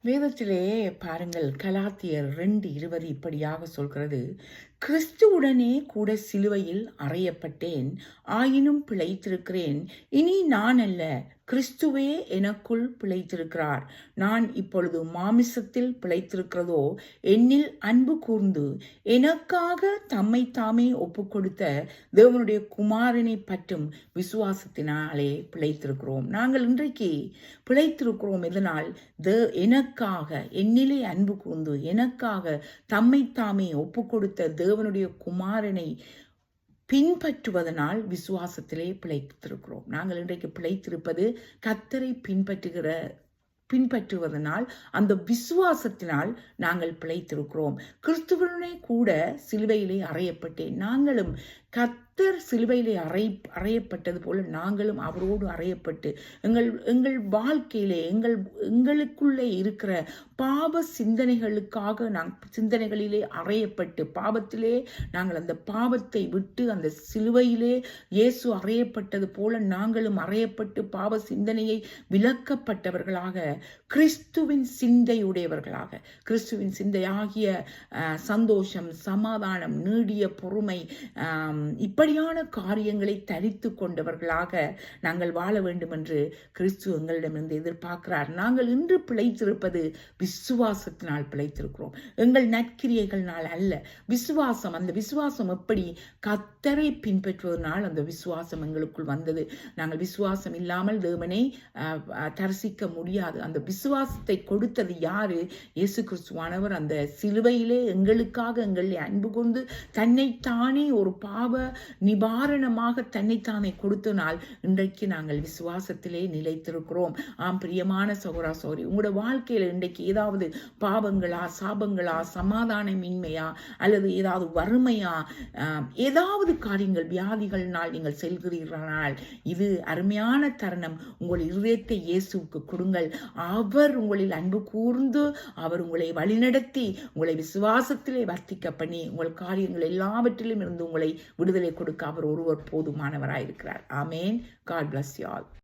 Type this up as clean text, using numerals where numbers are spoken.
வேதத்திலே பாருங்கள், கலாத்தியர் 2:20 இப்படியாக சொல்கிறது, கிறிஸ்துவுடனே கூட சிலுவையில் அறையப்பட்டேன், ஆயினும் பிழைத்திருக்கிறேன். இனி நான் அல்ல, கிறிஸ்துவே எனக்குள் பிழைத்திருக்கிறார். நான் இப்பொழுது மாமிசத்தில் பிழைத்திருக்கிறதோ, என்னில் அன்பு கூர்ந்து எனக்காக தம்மை தாமே ஒப்புக்கொடுத்த தேவனுடைய குமாரனை பற்றும் விசுவாசத்தினாலே பிழைத்திருக்கிறோம். நாங்கள் இன்றைக்கு பிழைத்திருக்கிறோம். இதனால் எனக்காக, என்னிலே அன்பு கூர்ந்து எனக்காக தம்மை தாமே ஒப்புக்கொடுத்த தேவனுடைய குமாரனை பின்பற்றுவதனால் விசுவாசத்திலே பிழைத்திருக்கிறோம். நாங்கள் இன்றைக்கு பிழைத்திருப்பது கர்த்தரை பின்பற்றுவதனால், அந்த விசுவாசத்தினால் நாங்கள் பிழைத்திருக்கிறோம். கிறிஸ்துவனுடனே கூட சிலுவையிலே அறையப்பட்டேன். நாங்களும் கர்த்தர் சிலுவையிலே அறையப்பட்டது போல நாங்களும் அவரோடு அறையப்பட்டு எங்கள் வாழ்க்கையிலே எங்களுக்குள்ளே இருக்கிற பாவ சிந்தனைகளிலே அறையப்பட்டு, பாவத்திலே நாங்கள் அந்த பாவத்தை விட்டு அந்த சிலுவையிலே இயேசு அறையப்பட்டது போல நாங்களும் அறையப்பட்டு பாவ சிந்தனையை விலக்கப்பட்டவர்களாக, கிறிஸ்துவின் சிந்தையுடையவர்களாக, கிறிஸ்துவின் சிந்தையாகிய சந்தோஷம், சமாதானம், நீடிய பொறுமை, இப்படியான காரியங்களை தரித்து கொண்டவர்களாக நாங்கள் வாழ வேண்டும் என்று கிறிஸ்து எங்களிடமிருந்து எதிர்பார்க்கிறார். நாங்கள் இன்று பிழைத்திருப்பது விசுவாசத்தினால் பிழைத்திருக்கிறோம், எங்கள் நற்கிரியைகள்னால் அல்ல. விசுவாசம், அந்த விசுவாசம் எப்படி? கர்த்தரை பின்பற்றுவதனால் அந்த விசுவாசம் எங்களுக்குள் வந்தது. நாங்கள் விசுவாசம் இல்லாமல் தேவனை தரிசிக்க முடியாது. அந்த விசுவாசத்தை கொடுத்தது யாரு? இயேசு கிறிஸ்துவானவர் அந்த சிலுவையிலே எங்களுக்காக எங்களை அன்பு கொண்டு தன்னைத்தானே ஒரு பாவ நிவாரணமாக தன்னைத்தானே கொடுத்தனால் இன்றைக்கு நாங்கள் விசுவாசத்திலே நிலைத்திருக்கிறோம். ஆம் பிரியமான சகோதர சகோதரி, உங்களோட வாழ்க்கையில் இன்றைக்கு ஏதாவது பாவங்களா, சாபங்களா, சமாதானமின்மையா, அல்லது ஏதாவது வறுமையா, ஏதாவது காரியங்கள், வியாதிகளினால் நீங்கள் செல்கிறீர்களானால் இது அருமையான தருணம். உங்கள் இதயத்தை இயேசுவுக்கு கொடுங்கள். அவர் உங்களில் அன்பு கூர்ந்து அவர் உங்களை வழிநடத்தி உங்களை விசுவாசத்திலே வர்த்திக்க பண்ணி உங்கள் காரியங்கள் எல்லாவற்றிலும் இருந்து உங்களை விடுதலை கொடுக்க அவர் ஒருவர் போதுமானவராயிருக்கிறார். ஆமேன். God bless you all.